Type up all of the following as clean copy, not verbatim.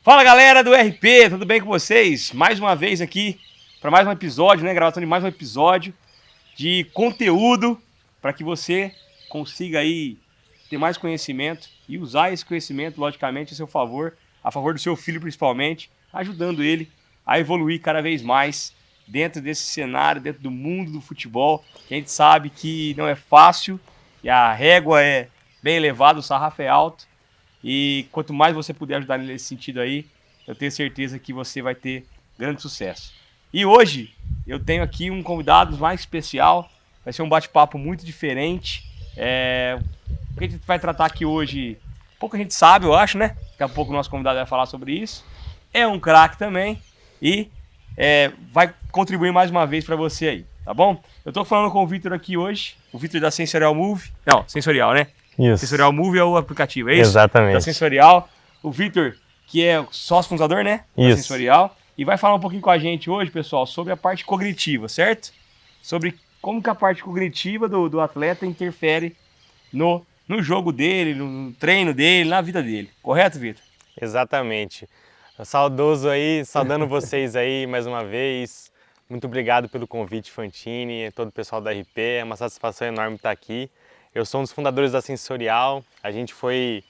Fala galera do RP, tudo bem com vocês? Mais uma vez aqui para mais um episódio, né? Gravação de mais um episódio de conteúdo para que você consiga aí ter mais conhecimento e usar esse conhecimento, logicamente, a seu favor, a favor do seu filho principalmente, ajudando ele a evoluir cada vez mais dentro desse cenário, dentro do mundo do futebol, que a gente sabe que não é fácil, que a régua é bem elevada, o sarrafo é alto. E quanto mais você puder ajudar nesse sentido aí, eu tenho certeza que você vai ter grande sucesso. E hoje eu tenho aqui um convidado mais especial, vai ser um bate-papo muito diferente. O que a gente vai tratar aqui hoje, pouco a gente sabe, eu acho, né? Daqui a pouco o nosso convidado vai falar sobre isso. É um craque também e vai contribuir mais uma vez para você aí, tá bom? Eu tô falando com o Vitor aqui hoje, o Vitor da Sensorial Move. Não, Sensorial, né? Isso. Sensorial Move é o aplicativo, é isso? Exatamente. Da Sensorial. O Vitor, que é sócio fundador, né? Da Isso. Sensorial. E vai falar um pouquinho com a gente hoje, pessoal, sobre a parte cognitiva, certo? Sobre como que a parte cognitiva do atleta interfere no jogo dele, no treino dele, na vida dele. Correto, Vitor? Exatamente. Saudoso aí, saudando vocês aí mais uma vez. Muito obrigado pelo convite, Fantini, todo o pessoal da RP. É uma satisfação enorme estar aqui. Eu sou um dos fundadores da Sensorial. A gente foi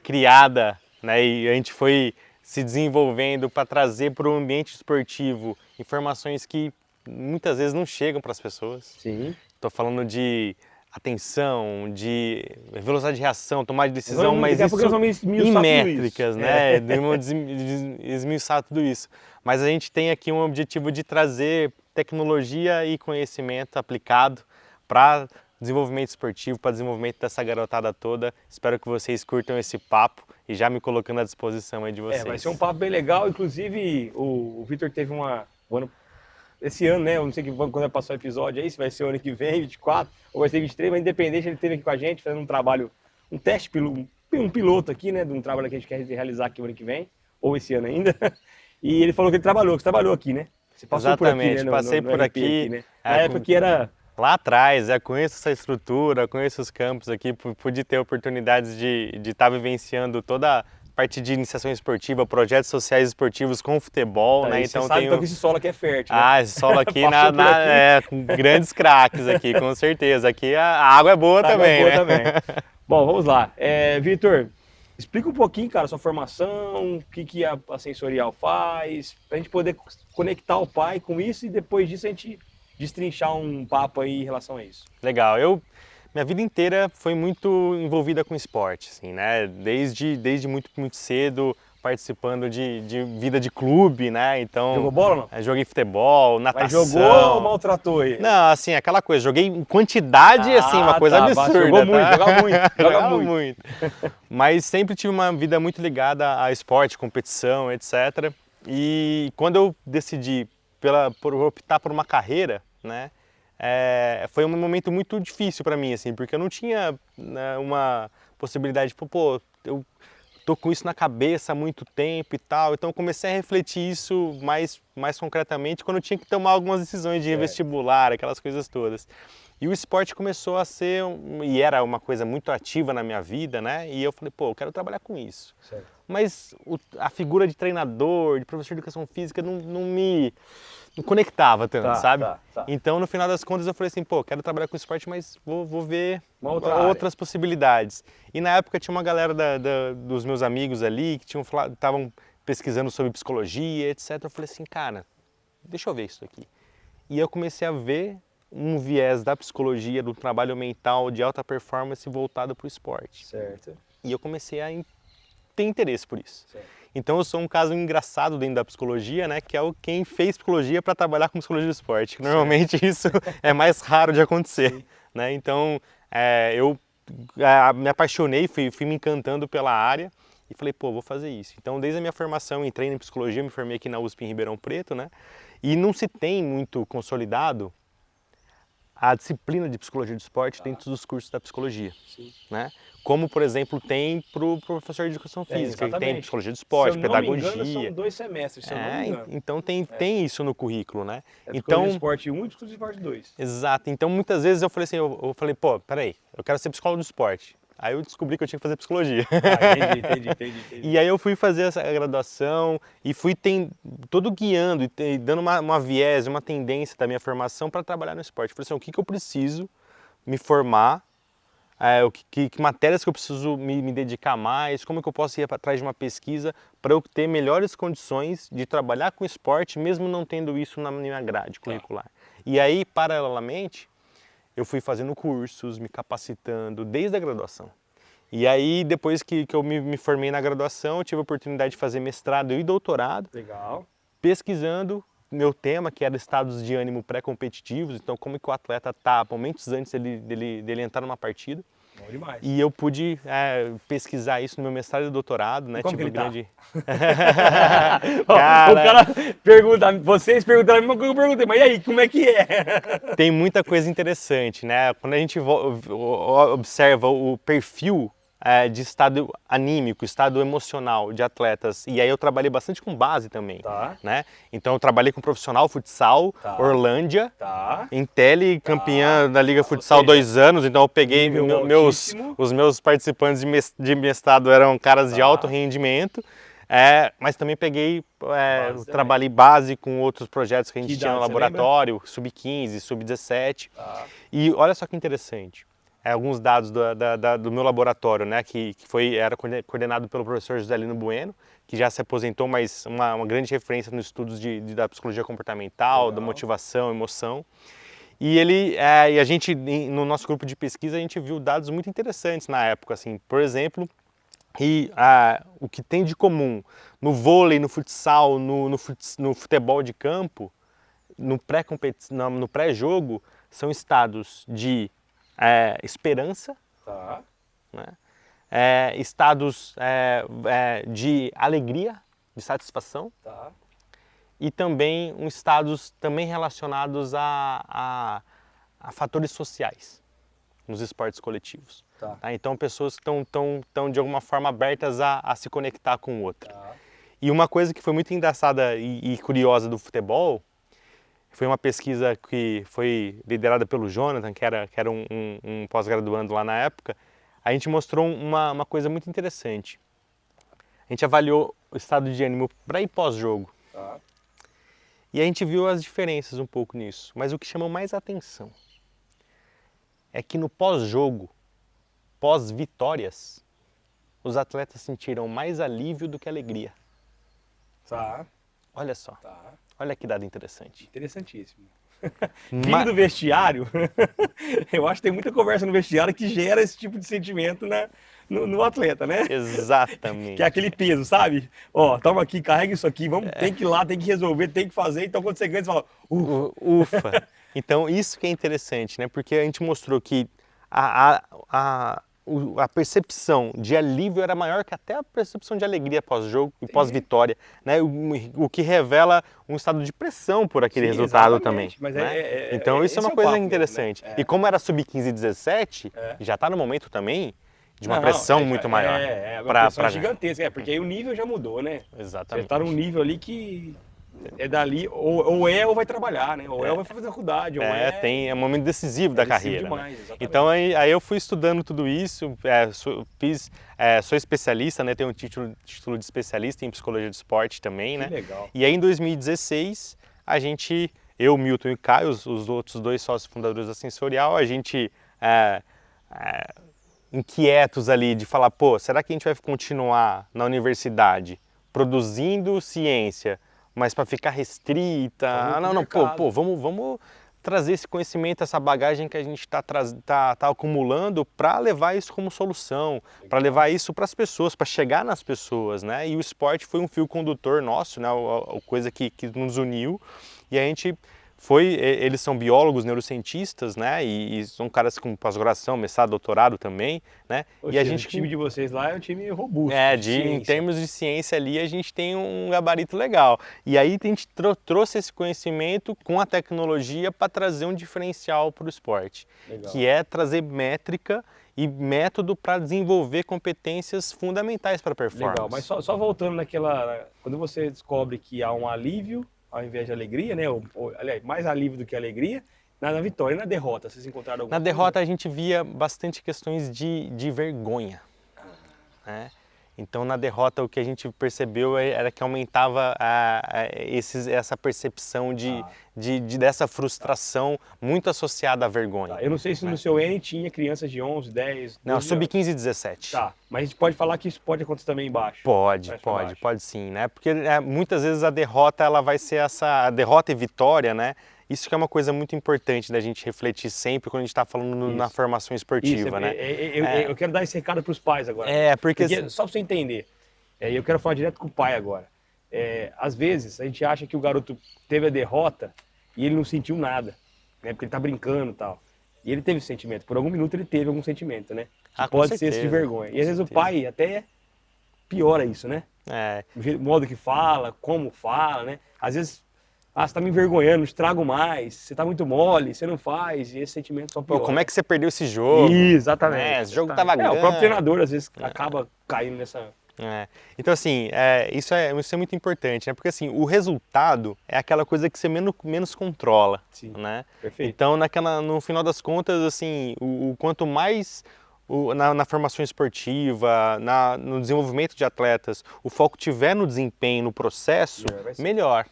criada, né, e a gente foi se desenvolvendo para trazer para o ambiente esportivo informações que muitas vezes não chegam para as pessoas. Sim. Estou falando de atenção, de velocidade de reação, tomada de decisão, mas isso em métricas, né? Devemos esmiuçar tudo isso. Mas a gente tem aqui um objetivo de trazer tecnologia e conhecimento aplicado para desenvolvimento esportivo, para desenvolvimento dessa garotada toda. Espero que vocês curtam esse papo e já me colocando à disposição aí de vocês. Vai ser um papo bem legal. Inclusive, o Vitor teve esse ano, né? Eu não sei quando vai passar o episódio aí, se vai ser o ano que vem, 24, ou vai ser 23, mas independente, ele esteve aqui com a gente, fazendo um trabalho, um teste, um piloto aqui, né? De um trabalho que a gente quer realizar aqui o ano que vem, ou esse ano ainda. E ele falou que ele trabalhou, que você trabalhou aqui, né? Você passou Exatamente, por aqui, né? Passei por aqui, né? Na época que era... Lá atrás, conheço essa estrutura, conheço os campos aqui, pude ter oportunidades de estar vivenciando toda a parte de iniciação esportiva, projetos sociais esportivos com futebol, né? Então sabe que esse solo aqui é fértil, né? Esse solo aqui, com grandes craques aqui, com certeza. Aqui a água é boa também, né? Bom, vamos lá. Vitor, explica um pouquinho, cara, sua formação, o que a Sensorial faz, pra gente poder conectar o pai com isso e depois disso a gente destrinchar um papo aí em relação a isso. Legal. Minha vida inteira foi muito envolvida com esporte, assim, né? Desde muito cedo, participando de vida de clube, né? Então, jogou bola ou não? Joguei futebol, natação. Mas jogou ou maltratou aí? Não, assim, aquela coisa, joguei em quantidade, assim, uma coisa absurda. Jogou muito, joga muito. Mas sempre tive uma vida muito ligada a esporte, competição, etc. E quando eu decidi por optar por uma carreira, né? Foi um momento muito difícil para mim, assim, porque eu não tinha, né, uma possibilidade, eu tô com isso na cabeça há muito tempo e tal, então eu comecei a refletir isso mais concretamente quando eu tinha que tomar algumas decisões de vestibular, aquelas coisas todas. E o esporte começou a ser, e era uma coisa muito ativa na minha vida, né? E eu falei, eu quero trabalhar com isso. Certo. Mas a figura de treinador, de professor de educação física não me conectava tanto, sabe? Tá. Então, no final das contas, eu falei assim, quero trabalhar com esporte, mas vou ver outras possibilidades. E na época tinha uma galera dos meus amigos ali que estavam pesquisando sobre psicologia, etc. Eu falei assim, cara, deixa eu ver isso aqui. E eu comecei a ver um viés da psicologia, do trabalho mental, de alta performance voltado para o esporte. Certo. E eu comecei a ter interesse por isso. Certo. Então eu sou um caso engraçado dentro da psicologia, né? Que é quem fez psicologia para trabalhar com psicologia do esporte. Normalmente isso é mais raro de acontecer, né? Então eu me apaixonei, fui me encantando pela área e falei, vou fazer isso. Então desde a minha formação eu entrei em psicologia, me formei aqui na USP em Ribeirão Preto, né? E não se tem muito consolidado a disciplina de psicologia do esporte dentro dos cursos da psicologia, né? Como, por exemplo, tem para o professor de educação física, que tem psicologia do esporte, pedagogia. Se eu não me engano, são 2 semestres, se eu não me engano. Então tem isso no currículo, né? Psicologia do esporte 1 e psicologia do esporte 2. Exato. Então, muitas vezes eu falei assim, peraí, eu quero ser psicólogo do esporte. Aí eu descobri que eu tinha que fazer psicologia. Ah, entendi. E aí eu fui fazer essa graduação e fui todo guiando e dando uma viés, uma tendência da minha formação para trabalhar no esporte. Falei assim, o que eu preciso me formar, que matérias que eu preciso me dedicar mais, como que eu posso ir atrás de uma pesquisa para eu ter melhores condições de trabalhar com esporte, mesmo não tendo isso na minha grade curricular. E aí, paralelamente, eu fui fazendo cursos, me capacitando desde a graduação. E aí, depois que eu me formei na graduação, eu tive a oportunidade de fazer mestrado e doutorado, Legal. pesquisando meu tema, que era estados de ânimo pré-competitivos, então como que o atleta está momentos antes dele entrar numa partida. Bom demais. E eu pude pesquisar isso no meu mestrado e doutorado, né? E como que ele grande... O cara pergunta, vocês perguntaram a mesma coisa que eu perguntei, mas e aí, como é que é? Tem muita coisa interessante, né? Quando a gente observa o perfil de estado anímico, estado emocional de atletas, e aí eu trabalhei bastante com base também, Tá. né? Então eu trabalhei com profissional futsal, Tá. Orlândia, Tá. Intelli, campeã da Liga Futsal 2 anos, então eu peguei os meus participantes de mestrado eram caras de alto rendimento, mas também peguei, trabalhei base com outros projetos que a gente tinha no laboratório, sub-15, sub-17, e olha só que interessante. Alguns dados do meu laboratório, né, que era coordenado pelo professor José Lino Bueno, que já se aposentou, mas uma grande referência nos estudos da psicologia comportamental, da motivação, emoção. E e a gente, no nosso grupo de pesquisa, a gente viu dados muito interessantes na época, assim, por exemplo, o que tem de comum no vôlei, no futsal, no futebol de campo, no pré-jogo, são estados de esperança, né? Estados de alegria, de satisfação, e também estados também relacionados a fatores sociais nos esportes coletivos. Então pessoas que estão de alguma forma abertas a se conectar com o outro. E uma coisa que foi muito engraçada e curiosa do futebol foi uma pesquisa que foi liderada pelo Jonathan, que era um pós-graduando lá na época. A gente mostrou uma coisa muito interessante. A gente avaliou o estado de ânimo pré e pós-jogo. E a gente viu as diferenças um pouco nisso. Mas o que chamou mais atenção é que no pós-jogo, pós-vitórias, os atletas sentiram mais alívio do que alegria. Olha só. Olha que dado interessante. Interessantíssimo. Vindo do vestiário, eu acho que tem muita conversa no vestiário que gera esse tipo de sentimento no atleta, né? Exatamente. Que é aquele peso, sabe? Ó, toma aqui, carrega isso aqui, tem que ir lá, tem que resolver, tem que fazer. Então quando você ganha, você fala, ufa. Então isso que é interessante, né? Porque a gente mostrou que a percepção de alívio era maior que até a percepção de alegria pós-jogo e pós-vitória, né? O que revela um estado de pressão por aquele resultado também. Mas né? Então isso é uma coisa interessante. Mesmo, né? E como era sub-15 e 17, já está no momento também de uma pressão muito maior. Uma pressão gigantesca, porque aí o nível já mudou, né? Exatamente. Você está num nível ali que é dali, ou vai trabalhar, né? Ou vai fazer faculdade, é um momento decisivo da carreira. Demais, né? Então aí eu fui estudando tudo isso, sou especialista, né? Tenho um título de especialista em psicologia de esporte também, né? Legal. E aí em 2016 eu, Milton e Caio, os outros dois sócios fundadores da Sensorial, a gente inquietos ali de falar, pô, será que a gente vai continuar na universidade produzindo ciência, mas para ficar restrita? Vamos trazer esse conhecimento, essa bagagem que a gente tá acumulando para levar isso como solução, para levar isso para as pessoas, para chegar nas pessoas, né? E o esporte foi um fio condutor nosso, né? A coisa que nos uniu, e a gente eles são biólogos, neurocientistas, né? E são caras com pós-graduação, mestrado, doutorado também, né? E a gente, o time de vocês lá é um time robusto. Em termos de ciência ali, a gente tem um gabarito legal. E aí a gente trouxe esse conhecimento com a tecnologia para trazer um diferencial para o esporte, que é trazer métrica e método para desenvolver competências fundamentais para a performance. Legal, mas só voltando quando você descobre que há um alívio ao invés de alegria, né? Aliás, mais alívio do que alegria, Na vitória e na derrota, vocês encontraram alguma Na derrota a gente via bastante questões de vergonha, né? Então na derrota o que a gente percebeu era que aumentava essa percepção dessa frustração muito associada à vergonha. Tá, eu não sei se no seu N tinha crianças de 11, 10, 12 Não, anos. sub-15 e 17. Tá, mas a gente pode falar que isso pode acontecer também embaixo. Pode sim, né? Porque muitas vezes a derrota ela vai ser a derrota e vitória, né? Isso que é uma coisa muito importante da gente refletir sempre quando a gente está falando na formação esportiva, né? Eu quero dar esse recado para os pais agora. Porque só para você entender, eu quero falar direto com o pai agora. Às vezes a gente acha que o garoto teve a derrota e ele não sentiu nada, né? Porque ele tá brincando e tal. E ele teve sentimento. Por algum minuto ele teve algum sentimento, né? Que pode ser esse de vergonha. E às vezes o pai até piora isso, né? O modo que fala, como fala, né? Às vezes, você tá me envergonhando, não estrago mais, você tá muito mole, você não faz, e esse sentimento só piora. Pô, como é que você perdeu esse jogo? Exatamente. Esse jogo tava ganho. O próprio treinador às vezes acaba caindo nessa... Então assim, isso é muito importante, né? Porque assim, o resultado é aquela coisa que você menos controla, né? Perfeito. Então no final das contas, assim, o quanto mais na formação esportiva, no desenvolvimento de atletas, o foco tiver no desempenho, no processo, melhor.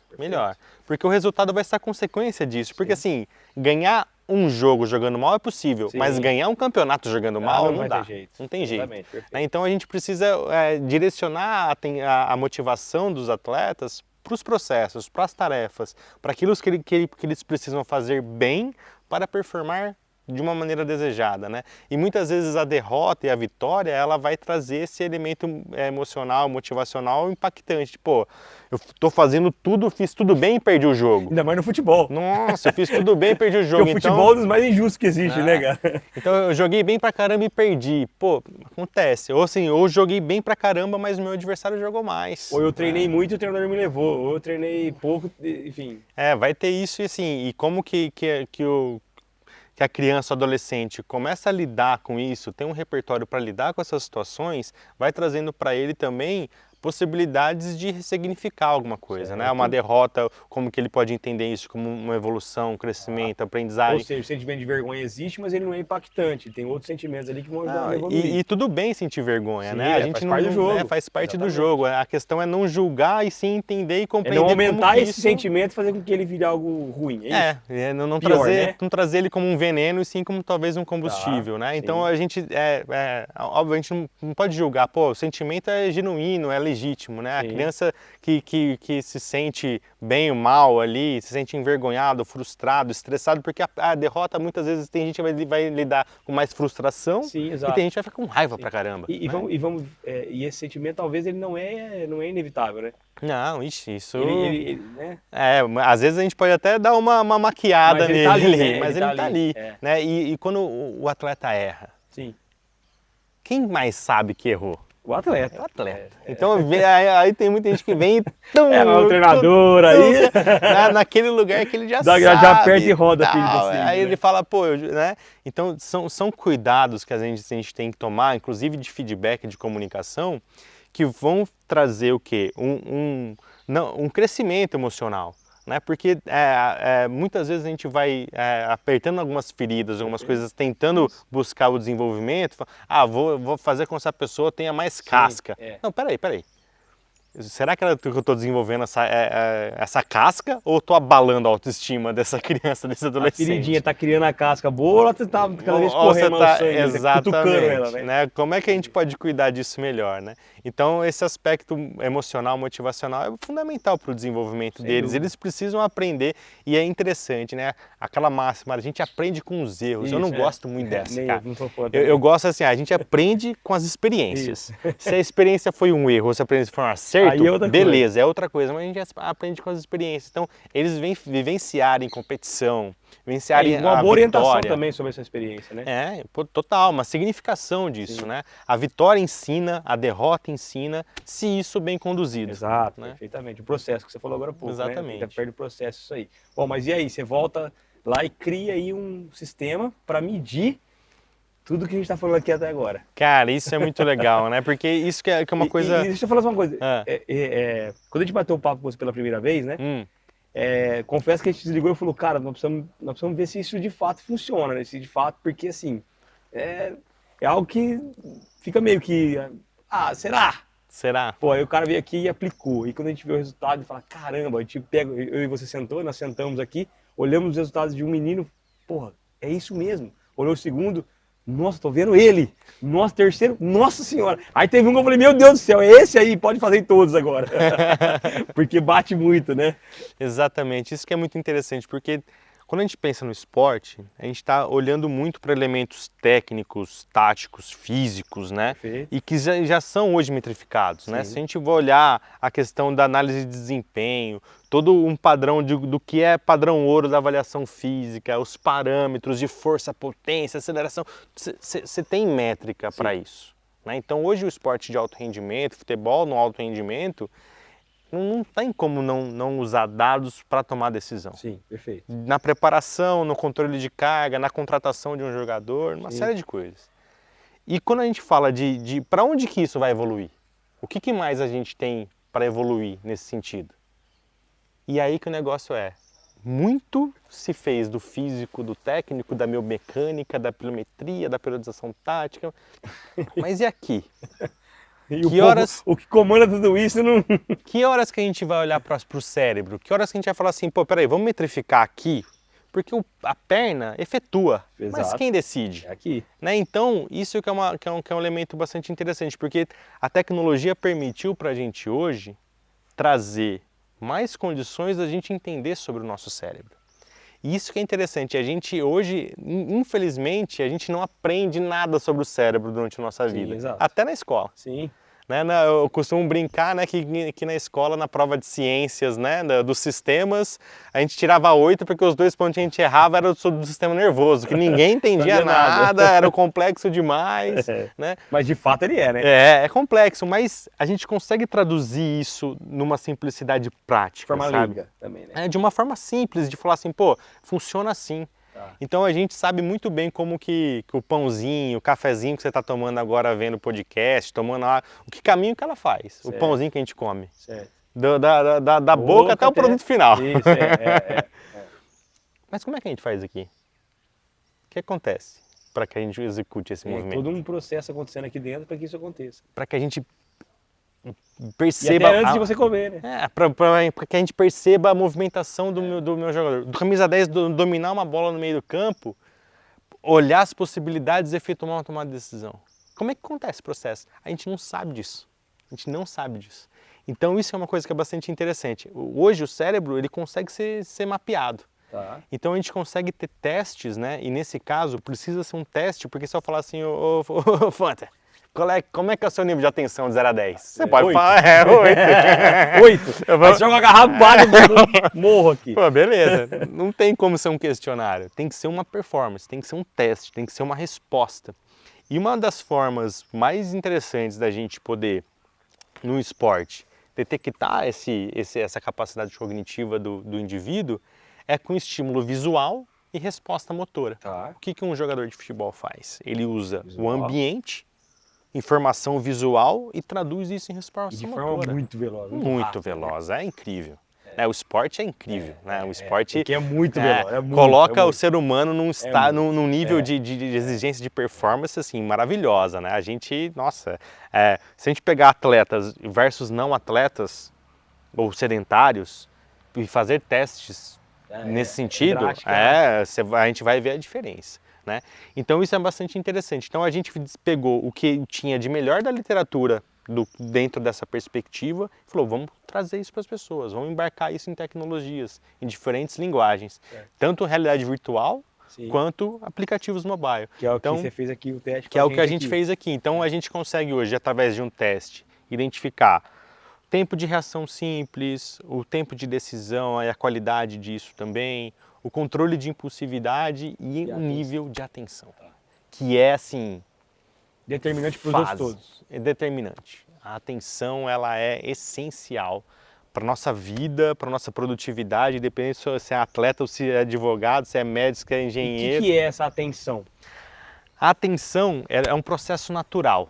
Porque o resultado vai ser a consequência disso. Porque assim, ganhar um jogo jogando mal é possível, mas ganhar um campeonato jogando mal não dá. Não tem jeito. Então a gente precisa direcionar a motivação dos atletas para os processos, para as tarefas, para aquilo que eles precisam fazer bem para performar de uma maneira desejada, né? E muitas vezes a derrota e a vitória, ela vai trazer esse elemento emocional, motivacional impactante. Pô, eu tô fazendo tudo, fiz tudo bem e perdi o jogo. Ainda mais no futebol. Nossa, eu fiz tudo bem e perdi o jogo. Porque o futebol é um dos mais injustos que existe, né, cara? Então eu joguei bem pra caramba e perdi. Pô, acontece. Ou assim, ou joguei bem pra caramba, mas o meu adversário jogou mais. Ou eu treinei muito e o treinador me levou. Ou eu treinei pouco, enfim. Vai ter isso e assim, e como que a criança ou adolescente começa a lidar com isso, tem um repertório para lidar com essas situações, vai trazendo para ele também possibilidades de ressignificar alguma coisa, né? Uma derrota, como que ele pode entender isso como uma evolução, um crescimento, aprendizagem. Ou seja, o sentimento de vergonha existe, mas ele não é impactante. Tem outros sentimentos ali que vão ajudar a evoluir. E tudo bem sentir vergonha, né? A gente faz parte do jogo. Faz parte do jogo. A questão é não julgar e sim entender e compreender. Não aumentar esse sentimento e fazer com que ele vire algo ruim. Não trazer ele como um veneno e sim como talvez um combustível, né? Então a gente, obviamente, não pode julgar. Pô, o sentimento é genuíno, é legítimo, né? A criança que se sente bem ou mal ali, se sente envergonhado, frustrado, estressado, porque a derrota muitas vezes tem gente que vai lidar com mais frustração e tem gente que vai ficar com raiva pra caramba. E esse sentimento talvez ele não é inevitável, né? Não, isso... né? Às vezes a gente pode até dar uma maquiada nele, mas ele tá ali. Né? E quando o atleta erra, quem mais sabe que errou? O atleta. O atleta. Então aí tem muita gente que vem e o treinador aí. Naquele lugar que ele já sabe. Já aperta e roda, filho. Aí ele fala, pô, né? Então são cuidados que a gente tem que tomar, inclusive de feedback, de comunicação, que vão trazer o quê? Um crescimento emocional. Né? Porque muitas vezes a gente vai apertando algumas feridas, algumas coisas, tentando buscar o desenvolvimento. Vou fazer com que essa pessoa tenha mais casca. Não, peraí. Será que eu estou desenvolvendo essa casca ou estou abalando a autoestima dessa criança, desse adolescente? A feridinha está criando a casca boa ou você está cada vez correndo o sangue, exatamente, ela, né? Como é que a gente pode cuidar disso melhor, né? Então esse aspecto emocional, motivacional é fundamental para o desenvolvimento deles. Eles precisam aprender e é interessante, né? Aquela máxima, a gente aprende com os erros. Isso, eu não gosto muito dessa, cara. Eu gosto assim, a gente aprende com as experiências. Se a experiência foi um erro ou se a experiência foi um acerto, beleza, é outra coisa, mas a gente aprende com as experiências. Então, eles vivenciarem competição, vivenciarem uma boa orientação também sobre essa experiência, né? Total, uma significação disso, né? A vitória ensina, a derrota ensina, se isso bem conduzido. Exato, né? Perfeitamente. O processo que você falou agora há pouco, exatamente. Né? Perde o processo, isso aí. Bom, mas e aí, você volta lá e cria aí um sistema para medir tudo que a gente está falando aqui até agora. Cara, isso é muito legal, né? Porque isso que é uma coisa... deixa eu falar uma coisa. Quando a gente bateu o papo com você pela primeira vez, né? Confesso que a gente desligou e falou, cara, nós precisamos ver se isso de fato funciona, né? Se de fato, porque assim, é, é algo que fica meio que, será? Será? Pô, aí o cara veio aqui e aplicou. E quando a gente vê o resultado, e fala, caramba, a gente pega, eu e você sentou, nós sentamos aqui, olhamos os resultados de um menino, porra, é isso mesmo. Olhou o segundo, nossa, tô vendo ele. Nossa, terceiro, nossa senhora. Aí teve um que eu falei, meu Deus do céu, é esse aí, pode fazer em todos agora. Porque bate muito, né? Exatamente, isso que é muito interessante, porque quando a gente pensa no esporte, a gente está olhando muito para elementos técnicos, táticos, físicos, né? Perfeito. E que já são hoje metrificados, né? Sim. Se a gente for olhar a questão da análise de desempenho, todo um padrão do que é padrão ouro da avaliação física, os parâmetros de força, potência, aceleração, você tem métrica para isso, né? Então hoje o esporte de alto rendimento, futebol no alto rendimento, não tem como não usar dados para tomar decisão. Sim, perfeito. Na preparação, no controle de carga, na contratação de um jogador, uma série de coisas. E quando a gente fala de para onde que isso vai evoluir? O que mais a gente tem para evoluir nesse sentido? E aí que o negócio muito se fez do físico, do técnico, da biomecânica, da pilometria, da periodização tática, mas e aqui? E o que comanda tudo isso não... Que horas que a gente vai olhar para o cérebro? Que horas que a gente vai falar assim, pô, peraí, vamos metrificar aqui? Porque a perna efetua, mas Exato. quem decide? É aqui. Né? Então, isso que é um elemento bastante interessante, porque a tecnologia permitiu para a gente hoje trazer mais condições da gente entender sobre o nosso cérebro. E isso que é interessante, a gente hoje, infelizmente, a gente não aprende nada sobre o cérebro durante a nossa vida, exato. até na escola. Sim. Né, eu costumo brincar, né, que na escola, na prova de ciências, né, dos sistemas, a gente tirava 8 porque os 2 pontos que a gente errava eram do sistema nervoso, que ninguém entendia nada, era complexo demais. Né? Mas de fato ele é, né? É complexo, mas a gente consegue traduzir isso numa simplicidade prática, De forma sabe? leiga também, né? De uma forma simples, de falar assim, pô, funciona assim. Então a gente sabe muito bem como que o pãozinho, o cafezinho que você está tomando agora vendo o podcast, tomando água, que caminho que ela faz, Certo. o pãozinho que a gente come. Certo. Da boca até o produto final. Isso, Mas como é que a gente faz aqui? O que acontece para que a gente execute esse movimento? Tem todo um processo acontecendo aqui dentro para que isso aconteça. Para que a gente E perceba... até antes de você comer, né? Para que a gente perceba a movimentação do meu jogador. Do camisa 10 dominar uma bola no meio do campo, olhar as possibilidades e efetuar uma tomada de decisão. Como é que acontece esse processo? A gente não sabe disso. A gente não sabe disso. Então isso é uma coisa que é bastante interessante. Hoje o cérebro ele consegue ser mapeado. Então a gente consegue ter testes, né? E nesse caso precisa ser um teste, porque se eu falar assim, ô Fanta, como é que é o seu nível de atenção de 0 a 10? Você pode 8. falar, 8. 8. Aí joga a garrafa, bate morro aqui. Pô, beleza. Não tem como ser um questionário. Tem que ser uma performance, tem que ser um teste, tem que ser uma resposta. E uma das formas mais interessantes da gente poder, no esporte, detectar essa capacidade cognitiva do indivíduo é com estímulo visual e resposta motora. O que um jogador de futebol faz? Ele usa o ambiente, informação visual e traduz isso em resposta de motora. forma muito veloz. Muito veloz, é incrível. O esporte é incrível, né? O esporte porque é muito veloz. coloca o ser humano num nível de exigência de performance assim, maravilhosa, né? A gente, nossa, se a gente pegar atletas versus não atletas ou sedentários e fazer testes nesse sentido, a gente vai ver a diferença. Né? Então isso é bastante interessante. Então a gente pegou o que tinha de melhor da literatura dentro dessa perspectiva e falou, vamos trazer isso para as pessoas, vamos embarcar isso em tecnologias, em diferentes linguagens, tanto realidade virtual quanto aplicativos mobile. Que é o que você fez aqui, o teste. Que é o que a gente fez aqui. Então a gente consegue hoje, através de um teste, identificar tempo de reação simples, o tempo de decisão e a qualidade disso também, o controle de impulsividade e o nível de atenção, que é assim... Determinante para os outros todos. É determinante. A atenção ela é essencial para a nossa vida, para a nossa produtividade, independente se é atleta ou se é advogado, se é médico, se é engenheiro. E o que é essa atenção? A atenção é um processo natural.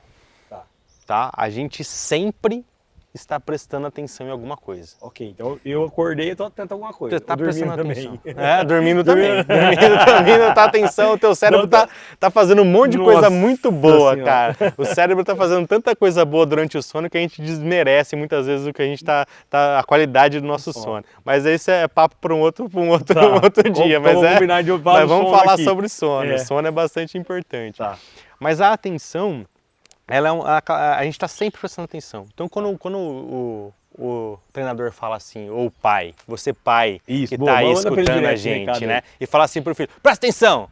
Tá? A gente sempre está prestando atenção em alguma coisa. Ok, então eu acordei e tô atento a alguma coisa. Você está prestando atenção. também. Dormindo também. Dormindo também, não tá atenção. O teu cérebro tá fazendo um monte de coisa muito boa, Senhora. cara. O cérebro tá fazendo tanta coisa boa durante o sono que a gente desmerece muitas vezes o que a gente a qualidade do nosso sono. Mas esse é papo para um outro dia. Mas vamos falar aqui. sobre sono. É. O sono é bastante importante. Tá. Mas a atenção, a gente está sempre prestando atenção. Então, quando o treinador fala assim, ou o pai, você pai, Isso, que boa, está aí manda pra ele escutando a direto, gente, recado né? aí. E fala assim pro filho, presta atenção!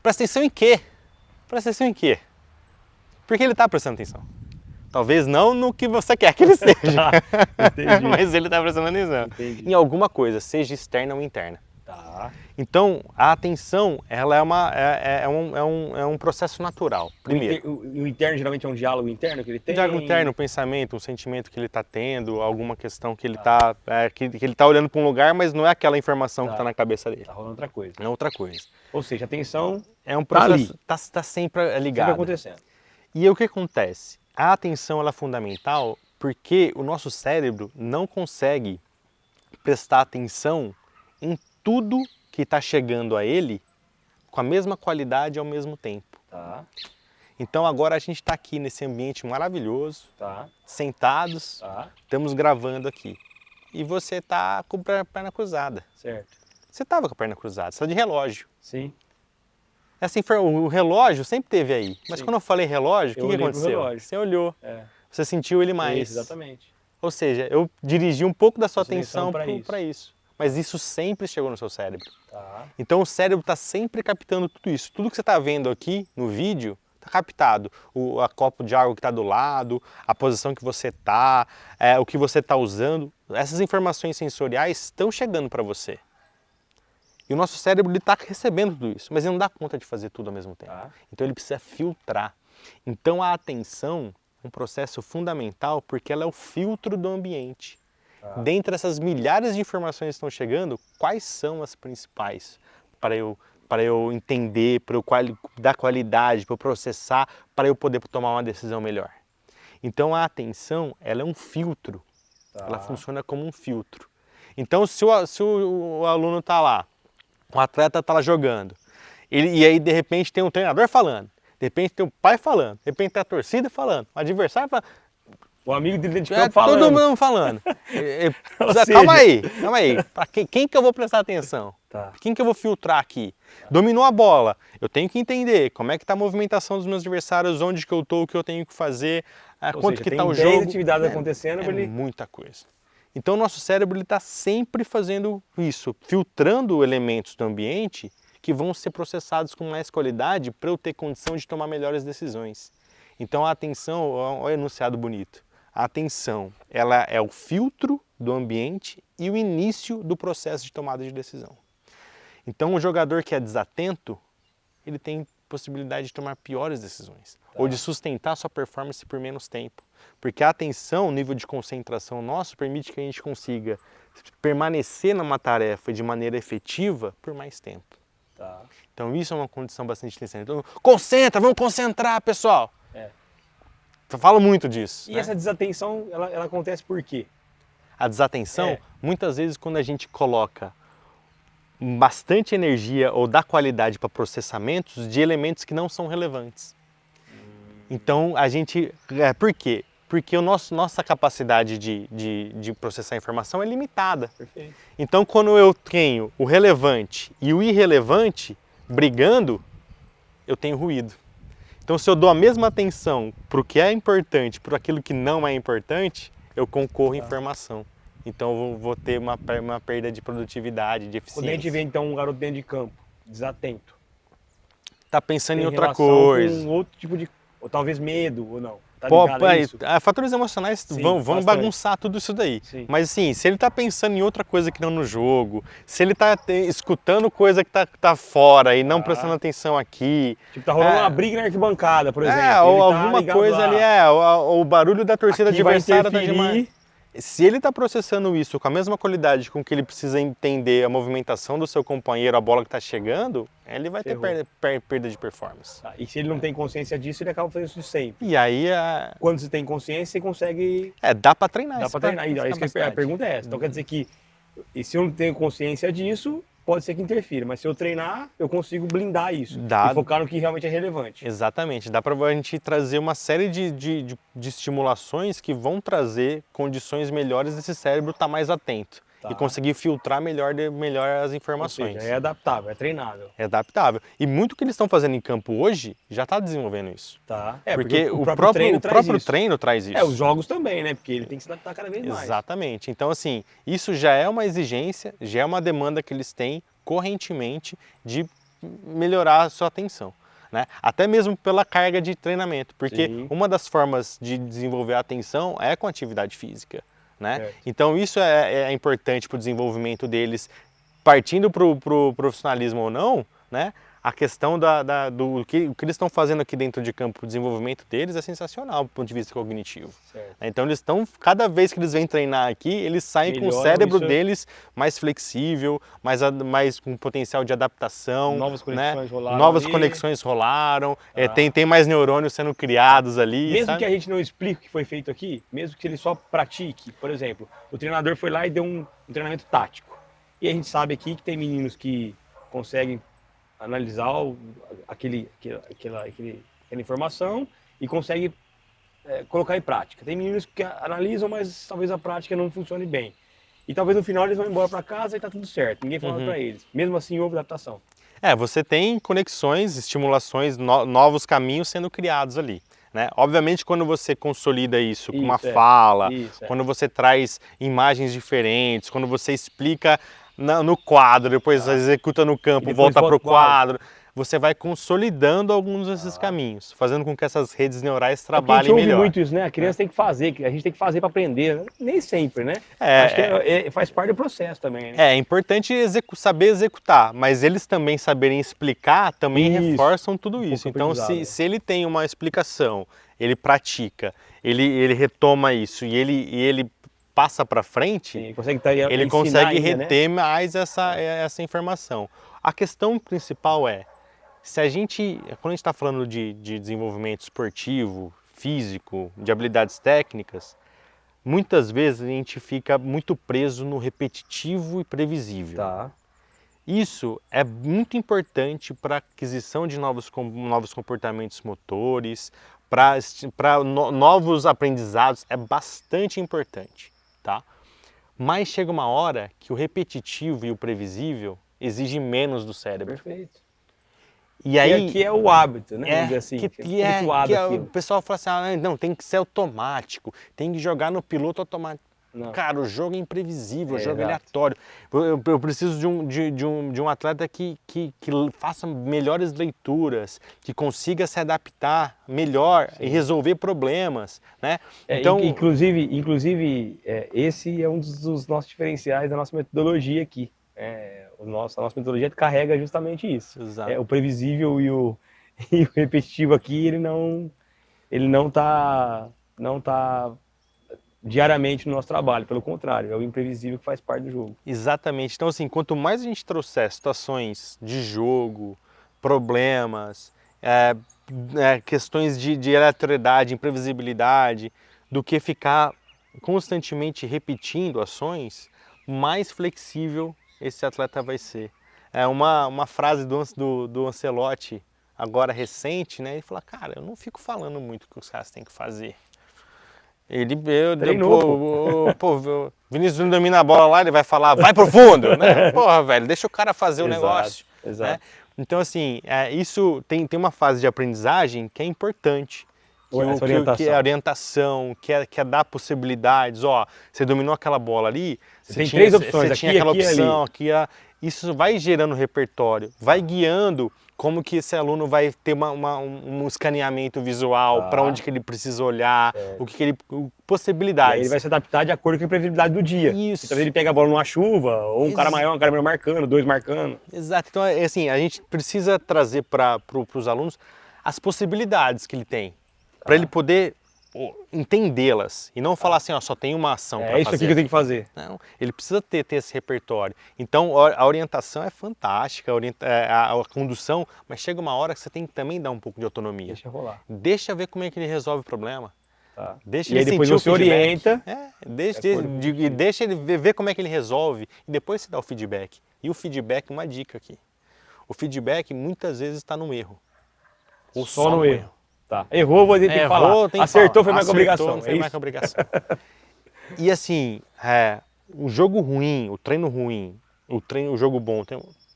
Presta atenção em quê? Presta atenção em quê? Porque ele está prestando atenção. Talvez não no que você quer que ele esteja, Entendi. mas ele está prestando atenção. Entendi. Em alguma coisa, seja externa ou interna. Tá. Então, a atenção, ela é um processo natural, primeiro. O interno geralmente é um diálogo interno que ele tem? Um diálogo interno, um pensamento, um sentimento que ele está tendo, alguma questão que ele está que ele tá olhando para um lugar, mas não é aquela informação que está na cabeça dele. Tá rolando outra coisa. É outra coisa. Ou seja, a atenção É um Tá ali. processo, tá sempre ligado. sempre acontecendo. E aí, o que acontece? A atenção ela é fundamental porque o nosso cérebro não consegue prestar atenção em tudo que está chegando a ele com a mesma qualidade ao mesmo tempo. Tá, Então agora a gente está aqui nesse ambiente maravilhoso, tá, sentados, tá. estamos gravando aqui. E você está com a perna cruzada. Certo. Você estava com a perna cruzada, você está de relógio. Sim. Assim, o relógio sempre teve aí. Mas Sim. quando eu falei relógio, o que olhei pro aconteceu? relógio. Você olhou, É. você sentiu ele mais. Isso, exatamente. Ou seja, eu dirigi um pouco da sua Sua atenção atenção pra para isso. Mas isso sempre chegou no seu cérebro. Tá. Então o cérebro está sempre captando tudo isso. Tudo que você está vendo aqui no vídeo está captado. A copo de água que está do lado, a posição que você está, o que você está usando. Essas informações sensoriais estão chegando para você. E o nosso cérebro está recebendo tudo isso, mas ele não dá conta de fazer tudo ao mesmo tempo. Tá. Então ele precisa filtrar. Então a atenção é um processo fundamental porque ela é o filtro do ambiente. Tá. Dentre essas milhares de informações que estão chegando, quais são as principais para eu entender, para eu dar qualidade, para eu processar, para eu poder tomar uma decisão melhor? Então a atenção, ela é um filtro, Tá. ela funciona como um filtro. Então se o aluno está lá, o atleta está lá jogando, e aí de repente tem um treinador falando, de repente tem o pai falando, de repente tem a torcida falando, o adversário falando, O amigo dele dentro de campo falando. todo mundo falando. seja- Calma aí. Para quem que eu vou prestar atenção? Tá. Quem que eu vou filtrar aqui? Dominou a bola, eu tenho que entender como é que está a movimentação dos meus adversários, onde que eu estou, o que eu tenho que fazer, Ou quanto seja, que tem está o 10 jogo. atividades acontecendo pra ele... Muita coisa. Então o nosso cérebro está sempre fazendo isso, filtrando elementos do ambiente que vão ser processados com mais qualidade para eu ter condição de tomar melhores decisões. Então a atenção, olha o enunciado bonito. A atenção, ela é o filtro do ambiente e o início do processo de tomada de decisão. Então um jogador que é desatento, ele tem possibilidade de tomar piores decisões, ou de sustentar sua performance por menos tempo. Porque a atenção, o nível de concentração nosso, permite que a gente consiga permanecer numa tarefa de maneira efetiva por mais tempo. Tá. Então isso é uma condição bastante interessante. Então, concentra, vamos concentrar, pessoal! É. Eu falo muito disso. E né? essa desatenção, ela acontece por quê? A desatenção, muitas vezes quando a gente coloca bastante energia ou dá qualidade para processamentos de elementos que não são relevantes. Então a gente... por quê? Porque nossa capacidade de processar informação é limitada. Perfeito. Então quando eu tenho o relevante e o irrelevante brigando, eu tenho ruído. Então se eu dou a mesma atenção para o que é importante, para aquilo que não é importante, eu concorro em informação. Então eu vou ter uma perda de produtividade, de eficiência. Quando a gente vê então um garoto dentro de campo, desatento, Tá pensando em outra relação coisa. com outro tipo de... Ou talvez medo, ou não. Tá Pô, ligado a isso? fatores emocionais Sim, vão bastante. bagunçar tudo isso daí. Sim. Mas assim, se ele tá pensando em outra coisa que não no jogo, se ele tá escutando coisa que tá fora e não prestando atenção aqui. Tipo, tá rolando uma briga na arquibancada, por exemplo. Ou ele tá alguma ligado coisa lá. ali, o barulho da torcida Aqui vai adversária tá interferir, demais. Se ele está processando isso com a mesma qualidade com que ele precisa entender a movimentação do seu companheiro, a bola que está chegando, ele vai ter perda de performance. Tá, e se ele não tem consciência disso, ele acaba fazendo isso sempre. E aí, quando você tem consciência, você consegue... dá para treinar. Dá para treinar. A pergunta é essa. Então quer dizer que, e se eu não tenho consciência disso, pode ser que interfira. Mas se eu treinar, eu consigo blindar isso. E focar no que realmente é relevante. Exatamente. Dá para a gente trazer uma série de estimulações que vão trazer condições melhores desse cérebro estar mais atento. E conseguir filtrar melhor as informações. Ou seja, é adaptável, é treinável. É adaptável. E muito que eles estão fazendo em campo hoje já está desenvolvendo isso. Porque o próprio treino traz isso. Os jogos também, né? Porque ele tem que se adaptar cada vez mais. Exatamente. Então, assim, isso já é uma exigência, já é uma demanda que eles têm correntemente de melhorar a sua atenção. Né? Até mesmo pela carga de treinamento. Porque uma das formas de desenvolver a atenção é com atividade física. Né? Então isso é importante para o desenvolvimento deles, partindo para o profissionalismo ou não, né? A questão do que eles estão fazendo aqui dentro de campo, o desenvolvimento deles é sensacional do ponto de vista cognitivo. Então eles estão, cada vez que eles vêm treinar aqui, eles saem com o cérebro deles mais flexível, mais com potencial de adaptação. Novas conexões rolaram. Novas conexões rolaram, tem mais neurônios sendo criados ali. Mesmo que a gente não explique o que foi feito aqui, mesmo que ele só pratique, por exemplo, o treinador foi lá e deu um treinamento tático. E a gente sabe aqui que tem meninos que conseguem analisar aquela informação e consegue colocar em prática. Tem meninos que analisam, mas talvez a prática não funcione bem. E talvez no final eles vão embora para casa e tá tudo certo. Ninguém fala para eles. Mesmo assim houve adaptação. Você tem conexões, estimulações, novos caminhos sendo criados ali. Né? Obviamente, quando você consolida isso com uma fala, quando você traz imagens diferentes, quando você explica no quadro, depois executa no campo, volta para o quadro, você vai consolidando alguns desses caminhos, fazendo com que essas redes neurais trabalhem melhor. A gente ouve muito isso, né? A criança tem que fazer, a gente tem que fazer para aprender. Nem sempre, né? Acho que faz parte do processo também. Né? É importante saber executar, mas eles também saberem explicar, também reforçam tudo isso. Então, se ele tem uma explicação, ele pratica, ele retoma isso e ele passa para frente, ele consegue reter mais essa informação. A questão principal se a gente, quando a gente está falando de desenvolvimento esportivo, físico, de habilidades técnicas, muitas vezes a gente fica muito preso no repetitivo e previsível. Isso é muito importante para a aquisição de novos comportamentos motores, para novos aprendizados, é bastante importante. Mas chega uma hora que o repetitivo e o previsível exigem menos do cérebro. Perfeito. E aí, que é o hábito, né? Vamos dizer assim, o pessoal fala assim, não, tem que ser automático, tem que jogar no piloto automático. Não. Cara, o jogo é imprevisível, o jogo é aleatório. Eu preciso de um atleta que faça melhores leituras, que consiga se adaptar melhor e resolver problemas, né? Então, inclusive esse é um dos nossos diferenciais da nossa metodologia aqui. A nossa metodologia carrega justamente isso. O previsível e o repetitivo aqui, ele não tá diariamente no nosso trabalho, pelo contrário, é o imprevisível que faz parte do jogo. Exatamente. Então, assim, quanto mais a gente trouxer situações de jogo, problemas, questões de aleatoriedade, imprevisibilidade, do que ficar constantemente repetindo ações, mais flexível esse atleta vai ser. É uma frase do Ancelotti, agora recente, né? Ele fala, cara, eu não fico falando muito o que os caras têm que fazer. O Vinícius não domina a bola lá, ele vai falar, vai pro fundo, né? Porra, velho, deixa o cara fazer o negócio. Exato. Né? Então, assim, isso tem uma fase de aprendizagem que é importante. Que é a orientação, que é dar possibilidades. Você dominou aquela bola ali, você tem três opções, você tinha aquela opção, aqui, isso vai gerando repertório, vai guiando como que esse aluno vai ter um escaneamento visual, para onde que ele precisa olhar, possibilidades. E aí ele vai se adaptar de acordo com a previsibilidade do dia. Isso. Então ele pega a bola numa chuva, ou um cara maior, um cara menor marcando, dois marcando. Exato. Então, assim, a gente precisa trazer para os alunos as possibilidades que ele tem, para ele poder entendê-las e não falar assim, ó, só tem uma ação para fazer. É isso aqui que eu tenho que fazer. Não, ele precisa ter esse repertório. Então a orientação é fantástica, a condução, mas chega uma hora que você tem que também dar um pouco de autonomia. Deixa rolar. Deixa ver como é que ele resolve o problema. Tá. Deixa E aí ele depois sentir você o feedback. orienta. Deixa ele ver como é que ele resolve e depois você dá o feedback. E o feedback, uma dica aqui. O feedback muitas vezes está no erro. Ou só no erro. Tá. Errou, vou ter que falar. Acertou, foi mais que obrigação. Não foi mais que obrigação. E assim, o jogo ruim, o treino ruim, o jogo bom,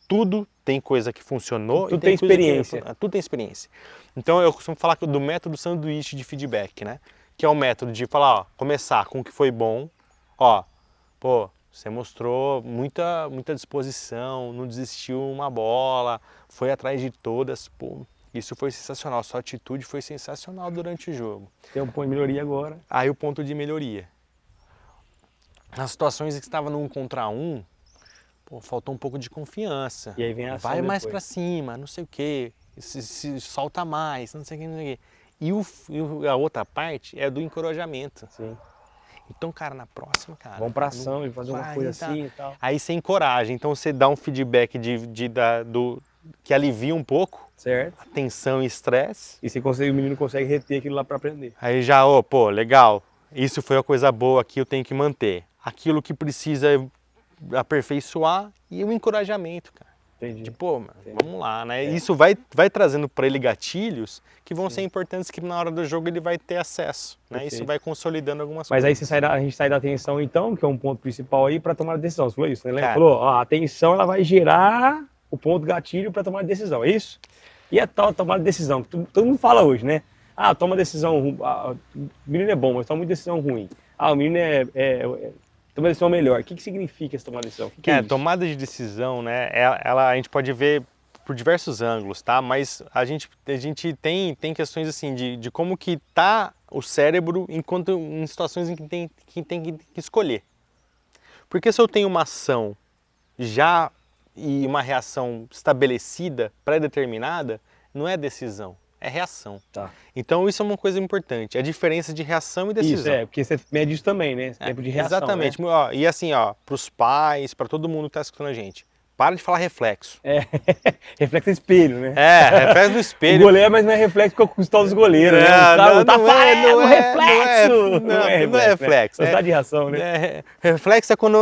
tudo tem coisa que funcionou. Tudo tem experiência. Tudo tem experiência. Então eu costumo falar do método sanduíche de feedback, né? Que é o método de falar, ó, começar com o que foi bom, ó, pô, você mostrou muita disposição, não desistiu uma bola, foi atrás de todas, pô, isso foi sensacional, sua atitude foi sensacional durante o jogo. Tem um ponto de melhoria agora. Aí o ponto de melhoria. Nas situações em que estava no 1 contra 1, pô, faltou um pouco de confiança. E aí vem a ação Vai mais depois. pra cima, não sei o quê, se solta mais, não sei o quê, não sei o quê. E a outra parte é do encorajamento. Sim. Então, cara, na próxima, cara... Vamos pra ação e fazer uma coisa assim e tal. Aí você encoraja, então você dá um feedback que alivia um pouco Certo. a tensão e estresse. E o menino consegue reter aquilo lá pra aprender. Aí já, pô, legal, isso foi uma coisa boa aqui, eu tenho que manter. Aquilo que precisa aperfeiçoar e o encorajamento, cara. Entendi. De, pô, vamos lá, né? Isso vai trazendo para ele gatilhos que vão ser importantes que na hora do jogo ele vai ter acesso, né? Perfeito. Isso vai consolidando algumas Mas coisas. aí a gente sai da atenção então, que é um ponto principal aí para tomar a decisão. Você falou isso, né? Cara, Falou, ó, a atenção ela vai gerar o ponto gatilho para tomar a decisão, é isso? E a tal tomada de decisão, que todo mundo fala hoje, né? Ah, toma decisão, o menino é bom, mas toma uma decisão ruim. Ah, o menino toma decisão melhor. O que significa essa tomada de decisão? Que é isso? Tomada de decisão, né? A gente pode ver por diversos ângulos, tá? Mas a gente tem questões assim de como que tá o cérebro em situações em que tem que escolher. Porque se eu tenho uma ação já e uma reação estabelecida, pré-determinada, não é decisão, é reação. Tá. Então isso é uma coisa importante, a diferença de reação e decisão. Isso, porque você mede isso também, né? Esse tempo de reação. Exatamente. Né? Ó, e assim, ó, para os pais, para todo mundo que está escutando a gente, para de falar reflexo. Reflexo é espelho, né? Reflexo do espelho. O goleiro, mas não é reflexo com a custódia dos goleiros, né? Não é reflexo! Não é reflexo. Né? Tá de reação, né? Reflexo é quando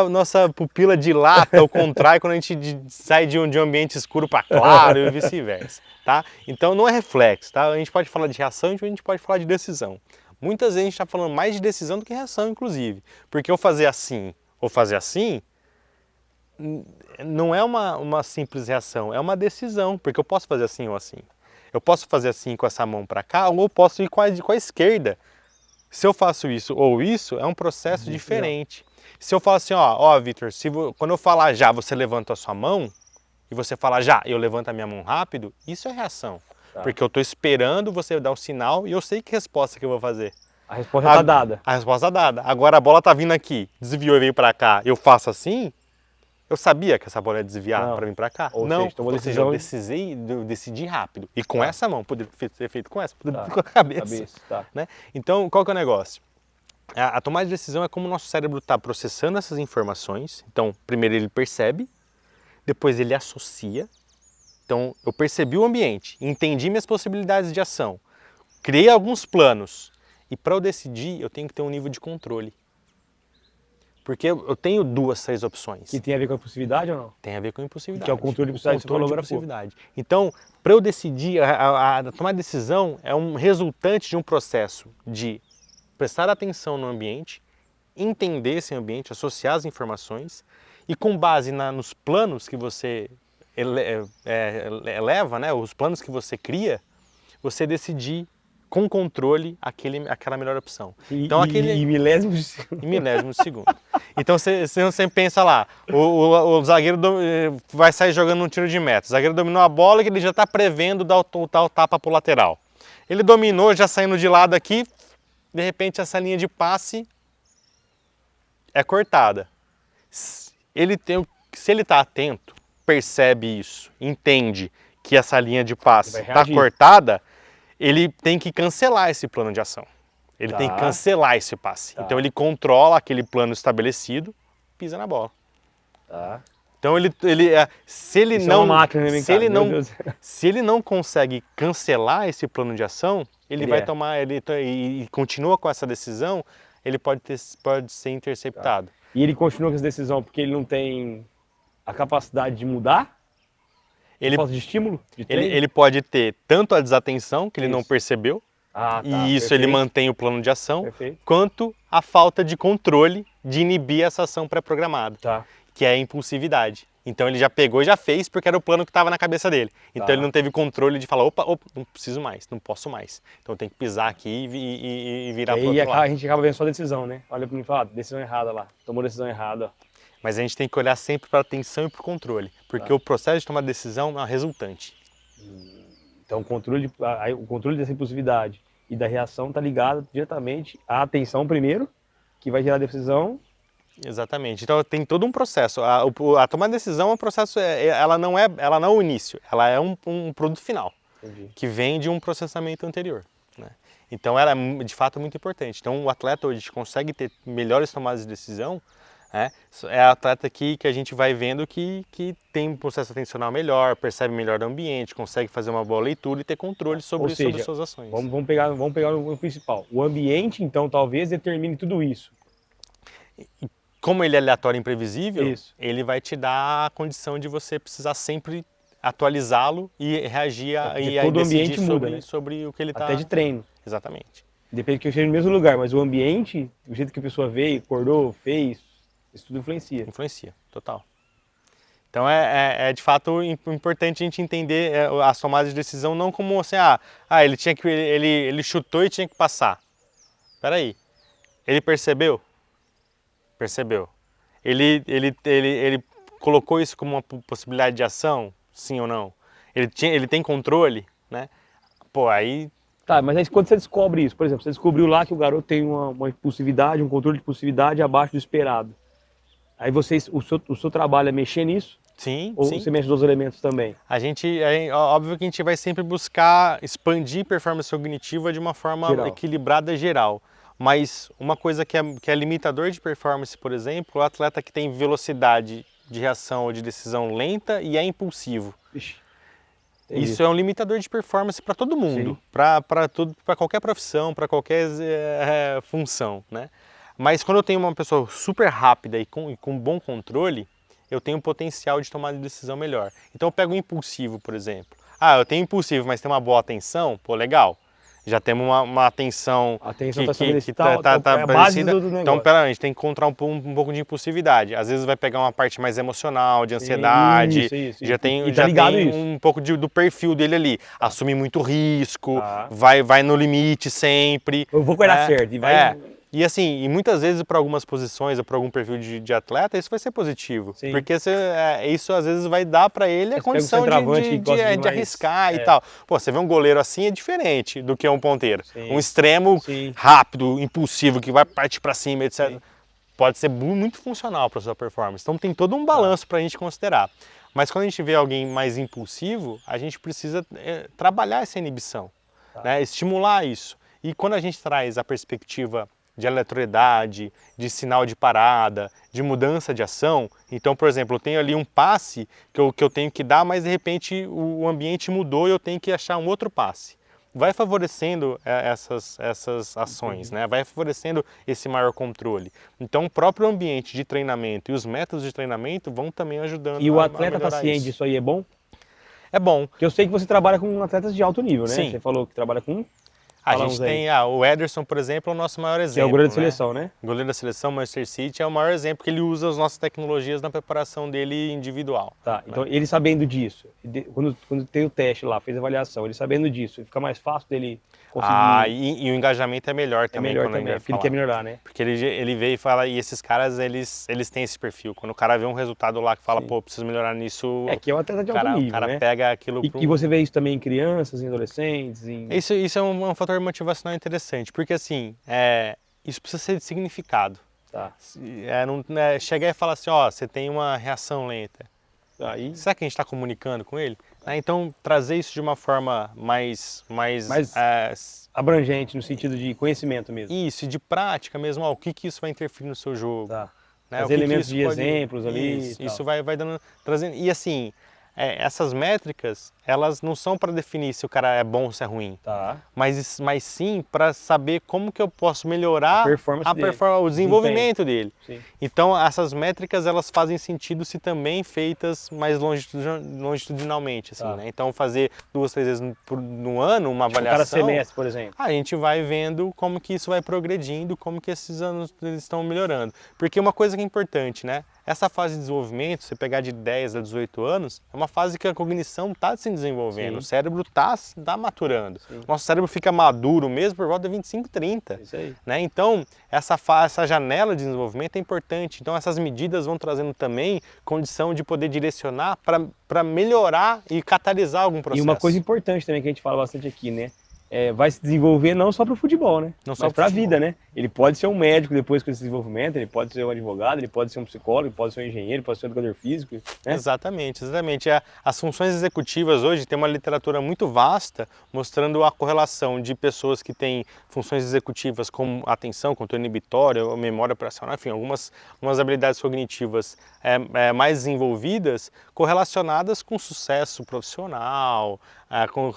nossa pupila dilata ou contrai quando a gente sai de um ambiente escuro para claro e vice-versa, tá? Então não é reflexo, tá? A gente pode falar de reação, a gente pode falar de decisão. Muitas vezes a gente está falando mais de decisão do que reação, inclusive. Porque eu fazer assim ou fazer assim não é uma simples reação, é uma decisão, porque eu posso fazer assim ou assim. Eu posso fazer assim com essa mão para cá, ou eu posso ir com a esquerda. Se eu faço isso ou isso, é um processo diferente. Se eu falo assim, ó Vitor, quando eu falar já, você levanta a sua mão, e você fala já, eu levanto a minha mão rápido, isso é reação. Tá. Porque eu estou esperando você dar o sinal e eu sei que resposta que eu vou fazer. A resposta está dada. A resposta está dada. Agora a bola está vindo aqui, desviou e veio para cá, eu faço assim, eu sabia que essa bola ia desviar para vir para cá? Não, eu decidi rápido. E com essa mão, poderia ter feito com essa, poderia ter feito com a cabeça. Né? Então, qual que é o negócio? A tomada de decisão é como o nosso cérebro está processando essas informações. Então, primeiro ele percebe, depois ele associa. Então, eu percebi o ambiente, entendi minhas possibilidades de ação, criei alguns planos. E para eu decidir, eu tenho que ter um nível de controle. Porque eu tenho 2, 3 opções. Que tem a ver com a impulsividade ou não? Tem a ver com a impulsividade. Que é o controle de impulsividade. Então, para eu decidir, a tomar decisão é um resultante de um processo de prestar atenção no ambiente, entender esse ambiente, associar as informações e com base nos planos que você eleva, né, os planos que você cria, você decidir com controle aquela melhor opção. Então, em milésimos de segundo. Em milésimos de segundo. Então você sempre pensa lá, o zagueiro vai sair jogando um tiro de meta. O zagueiro dominou a bola e ele já está prevendo dar o tapa para o lateral. Ele dominou, já saindo de lado aqui, de repente essa linha de passe é cortada. Se ele está atento, percebe isso, entende que essa linha de passe está cortada, ele tem que cancelar esse plano de ação. Ele Tá. tem que cancelar esse passe. Tá. Então ele controla aquele plano estabelecido, pisa na bola. Tá. Então se ele Isso não, é uma máquina, né, se cara? ele Meu não, Deus. se ele não consegue cancelar esse plano de ação, ele vai tomar, e continua com essa decisão, ele pode ser interceptado. E ele continua com essa decisão porque ele não tem a capacidade de mudar? Ele, Por falta de estímulo? De treino? ele pode ter tanto a desatenção, que ele não Isso. percebeu, Ah, tá. e isso ele mantém o plano de ação, Perfeito. quanto a falta de controle de inibir essa ação pré-programada, Tá. que é a impulsividade. Então ele já pegou e já fez porque era o plano que estava na cabeça dele. Então Tá. ele não teve controle de falar, opa, não preciso mais, não posso mais. Então tem que pisar aqui e virar para o E outro a lado. gente acaba vendo só a decisão, né? Olha pra mim e fala, decisão errada lá. Tomou decisão errada. Mas a gente tem que olhar sempre para a atenção e para o controle, porque o processo de tomar decisão é uma resultante. Então o controle dessa impulsividade e da reação está ligado diretamente à atenção primeiro, que vai gerar a decisão. Exatamente. Então tem todo um processo. A tomar decisão é um processo, ela não é o início, ela é um produto final. Entendi. Que vem de um processamento anterior, né? Então ela é de fato muito importante. Então o atleta hoje consegue ter melhores tomadas de decisão, né? É a atleta que a gente vai vendo que tem um processo atencional melhor, percebe melhor o ambiente, consegue fazer uma boa leitura e ter controle sobre suas ações. Vamos pegar o principal. O ambiente, então, talvez determine tudo isso. Como ele é aleatório e imprevisível, Isso. ele vai te dar a condição de você precisar sempre atualizá-lo e reagir e aí todo o decidir ambiente muda, né? sobre o que ele está... Até de treino. Exatamente. Depende que eu esteja no mesmo lugar, mas o ambiente, o jeito que a pessoa veio, acordou, fez, isso tudo influencia. Influencia, total. Então é de fato importante a gente entender as tomadas de decisão não como assim, ele chutou e tinha que passar. Espera aí, ele percebeu? Percebeu. Ele colocou isso como uma possibilidade de ação? Sim ou não? Ele tem controle, né? Pô, aí... Tá, mas aí quando você descobre isso, por exemplo, você descobriu lá que o garoto tem uma impulsividade, um controle de impulsividade abaixo do esperado. Aí o seu trabalho é mexer nisso? Sim, Ou sim. você mexe nos outros elementos também? Óbvio que a gente vai sempre buscar expandir performance cognitiva de uma forma equilibrada geral. Mas uma coisa que é limitador de performance, por exemplo, é o atleta que tem velocidade de reação ou de decisão lenta e é impulsivo. Ixi, isso é um limitador de performance para todo mundo, para qualquer profissão, para qualquer função, né? Mas quando eu tenho uma pessoa super rápida e com bom controle, eu tenho um potencial de tomar decisão melhor. Então eu pego o impulsivo, por exemplo. Eu tenho impulsivo, mas tem uma boa atenção, pô, legal. Já temos uma atenção que está parecida. Então, a gente tem que encontrar um pouco de impulsividade. Às vezes vai pegar uma parte mais emocional, de ansiedade. Isso. Já tem um pouco do perfil dele ali. Assume muito risco, vai no limite sempre. Eu vou correr certo. E assim, e muitas vezes para algumas posições ou para algum perfil de atleta, isso vai ser positivo. Sim. Porque isso às vezes vai dar para ele a condição de arriscar e tal. Pô, você vê um goleiro assim é diferente do que um ponteiro. Sim. Um extremo rápido, impulsivo, que vai partir para cima, etc. Sim. Pode ser muito funcional para a sua performance. Então tem todo um balanço para a gente considerar. Mas quando a gente vê alguém mais impulsivo, a gente precisa trabalhar essa inibição, né? Estimular isso. E quando a gente traz a perspectiva de aleatoriedade, de sinal de parada, de mudança de ação. Então, por exemplo, eu tenho ali um passe que eu tenho que dar, mas de repente o ambiente mudou e eu tenho que achar um outro passe. Vai favorecendo essas ações, né? Vai favorecendo esse maior controle. Então, o próprio ambiente de treinamento e os métodos de treinamento vão também ajudando a melhorar. E o atleta está ciente disso aí, é bom? É bom. Porque eu sei que você trabalha com atletas de alto nível, né? Sim. Você falou que trabalha com... A gente tem o Ederson, por exemplo, é o nosso maior exemplo. Que é o goleiro da seleção, né? O goleiro da seleção, Manchester City, é o maior exemplo que ele usa as nossas tecnologias na preparação dele individual. Tá, então ele sabendo disso, quando tem o teste lá, fez a avaliação, ele sabendo disso, fica mais fácil dele conseguir... E o engajamento é melhor também. É melhor também, porque ele quer melhorar, né? Porque ele veio e fala, e esses caras, eles têm esse perfil. Quando o cara vê um resultado lá que fala, pô, preciso melhorar nisso... Que é um atleta de alto nível, o cara né? pega aquilo... E você vê isso também em crianças, em adolescentes? Isso é um fator motivacional interessante, porque assim, isso precisa ser de significado. Tá. Chegar e falar assim, você tem uma reação lenta. Aí, será que a gente está comunicando com ele? Né? Então, trazer isso de uma forma mais abrangente no sentido de conhecimento mesmo. isso, de prática mesmo, ó, o que isso vai interferir no seu jogo. Tá. Né? O Fazer que elementos isso de pode... exemplos ali e Isso tal. vai dando, trazendo... E assim, essas métricas, elas não são para definir se o cara é bom ou se é ruim. Tá. Mas sim para saber como que eu posso melhorar A performance dele. o desenvolvimento dele. Sim. Então essas métricas elas fazem sentido se também feitas mais longitudinalmente, assim, Tá. né? Então fazer 2, 3 vezes no ano uma Tipo, avaliação, cada semestre, por exemplo. a gente vai vendo como que isso vai progredindo, como que esses anos eles estão melhorando. Porque uma coisa que é importante, né? Essa fase de desenvolvimento, você pegar de 10 a 18 anos, é uma fase que a cognição está se desenvolvendo, Sim. o cérebro está maturando. Sim. Nosso cérebro fica maduro mesmo por volta de 25, 30. Isso aí. Né? Então, essa janela de desenvolvimento é importante. Então, essas medidas vão trazendo também condição de poder direcionar para melhorar e catalisar algum processo. E uma coisa importante também que a gente fala bastante aqui, né? Vai se desenvolver não só para o futebol, né? Não só mas para a vida, né? Ele pode ser um médico depois com esse desenvolvimento, ele pode ser um advogado, ele pode ser um psicólogo, ele pode ser um engenheiro, ele pode ser um educador físico. Né? Exatamente. As funções executivas hoje tem uma literatura muito vasta mostrando a correlação de pessoas que têm funções executivas como atenção, controle inibitório, memória operacional, enfim, algumas habilidades cognitivas mais desenvolvidas correlacionadas com sucesso profissional,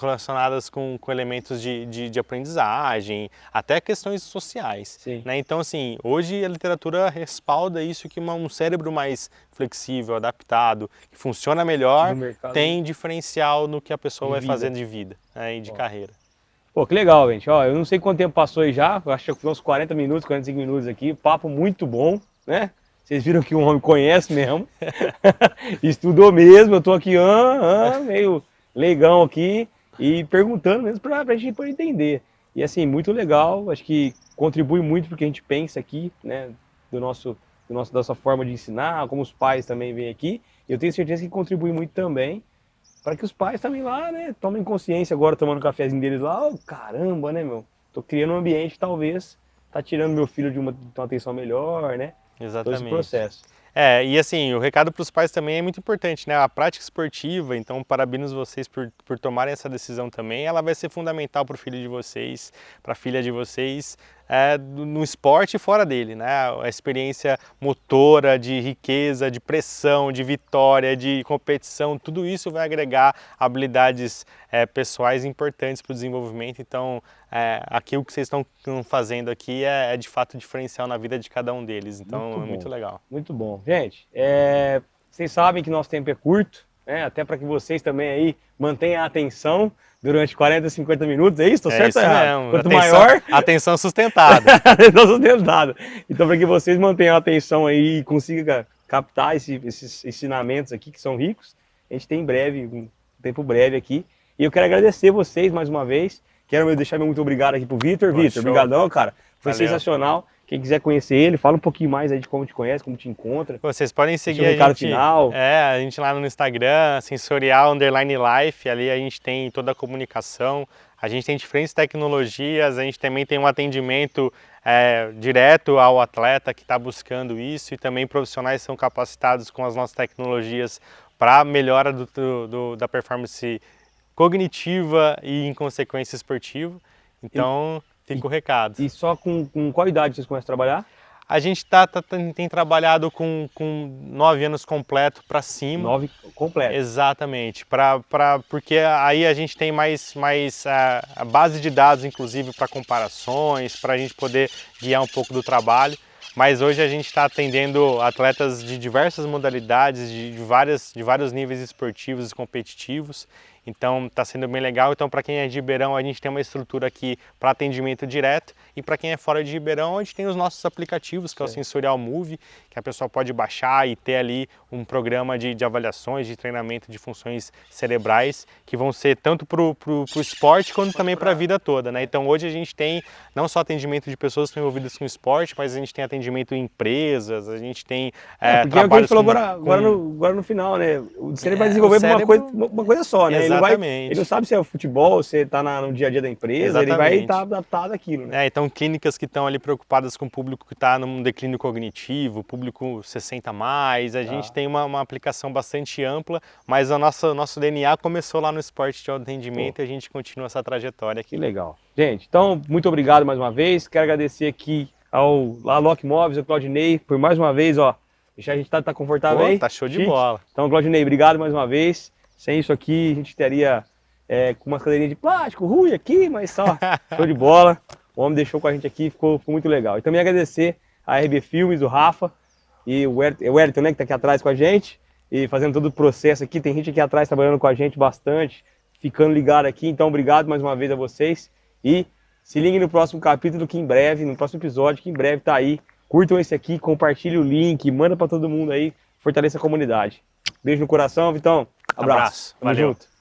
relacionadas com elementos de aprendizagem, até questões sociais. Né? Então, assim, hoje a literatura respalda isso, que um cérebro mais flexível, adaptado, que funciona melhor, tem diferencial no que a pessoa vai fazer de vida, né, e de carreira. Pô, que legal, gente. Ó, eu não sei quanto tempo passou aí já, eu acho que foi uns 40 minutos, 45 minutos aqui, papo muito bom, né? Vocês viram que o homem conhece mesmo, estudou mesmo, eu tô aqui meio leigão aqui e perguntando mesmo pra gente poder entender. E assim, muito legal, acho que contribui muito porque a gente pensa aqui, né, da nossa forma de ensinar, como os pais também vêm aqui. Eu tenho certeza que contribui muito também para que os pais também lá, né, tomem consciência agora, tomando o cafezinho deles lá, oh, caramba, né, meu, tô criando um ambiente que talvez tá tirando meu filho de uma atenção melhor, né? Exatamente. Todo esse processo. E assim, o recado para os pais também é muito importante, né? A prática esportiva, então parabéns vocês por tomarem essa decisão também, ela vai ser fundamental para o filho de vocês, para a filha de vocês, no esporte e fora dele, né? A experiência motora, de riqueza, de pressão, de vitória, de competição, tudo isso vai agregar habilidades pessoais importantes para o desenvolvimento. Então, aquilo que vocês estão fazendo aqui é de fato diferencial na vida de cada um deles. Então, muito legal. Muito bom. Gente, vocês sabem que nosso tempo é curto, né? Até para que vocês também aí mantenham a atenção durante 40, 50 minutos, é isso? Tô certo ou errado? Mesmo. Quanto maior... Atenção sustentada. Atenção sustentada. Então, para que vocês mantenham a atenção aí e consigam captar esses ensinamentos aqui, que são ricos, a gente tem um tempo breve aqui. E eu quero agradecer vocês mais uma vez. Quero deixar meu muito obrigado aqui pro Vitor. Vitor, obrigadão, cara. Foi sensacional. Quem quiser conhecer ele, fala um pouquinho mais aí de como te conhece, como te encontra. Vocês podem seguir a gente lá no Instagram, Sensorial_Life, ali a gente tem toda a comunicação, a gente tem diferentes tecnologias, a gente também tem um atendimento direto ao atleta que está buscando isso, e também profissionais são capacitados com as nossas tecnologias para melhora da performance cognitiva e, em consequência, esportiva. Então, fica o recado. E só com qual idade vocês começam a trabalhar? A gente tem trabalhado com 9 anos completo para cima. 9 completo. Exatamente. Porque aí a gente tem mais a base de dados, inclusive, para comparações, para a gente poder guiar um pouco do trabalho. Mas hoje a gente está atendendo atletas de diversas modalidades, de vários níveis esportivos e competitivos. Então está sendo bem legal. Então, para quem é de Ribeirão, a gente tem uma estrutura aqui para atendimento direto, e para quem é fora de Ribeirão, a gente tem os nossos aplicativos, que é o Sensorial Move, que a pessoa pode baixar e ter ali um programa de avaliações, de treinamento de funções cerebrais, que vão ser tanto para o esporte quanto também para a vida toda, né? Então hoje a gente tem não só atendimento de pessoas que estão envolvidas com esporte, mas a gente tem atendimento em empresas, a gente tem porque é o que a gente falou agora no final, né? O cérebro vai desenvolver uma coisa só, né? Exatamente. Ele não sabe se é o futebol, se tá no dia a dia da empresa, ele vai estar adaptado àquilo, né? Então clínicas que estão ali preocupadas com o público que está num declínio cognitivo, público 60 mais, a gente tem uma aplicação bastante ampla, mas nosso DNA começou lá no esporte de alto rendimento e a gente continua essa trajetória aqui. Que legal. Gente, então, muito obrigado mais uma vez. Quero agradecer aqui ao Lock Móveis, ao Claudinei, por mais uma vez, ó. Deixar a gente tá confortável aí. Tá show de bola. Então, Claudinei, obrigado mais uma vez. Sem isso aqui, a gente estaria com uma cadeirinha de plástico ruim aqui, mas só show de bola. O homem deixou com a gente aqui, ficou muito legal. E também agradecer a RB Filmes, o Rafa e o Wellington, né, que tá aqui atrás com a gente e fazendo todo o processo aqui. Tem gente aqui atrás trabalhando com a gente bastante, ficando ligado aqui. Então, obrigado mais uma vez a vocês e se liguem no próximo capítulo, que em breve, no próximo episódio, que em breve tá aí. Curtam esse aqui, compartilhem o link, manda para todo mundo aí, fortaleça a comunidade. Beijo no coração, Vitão. Abraço. Tamo Valeu. junto.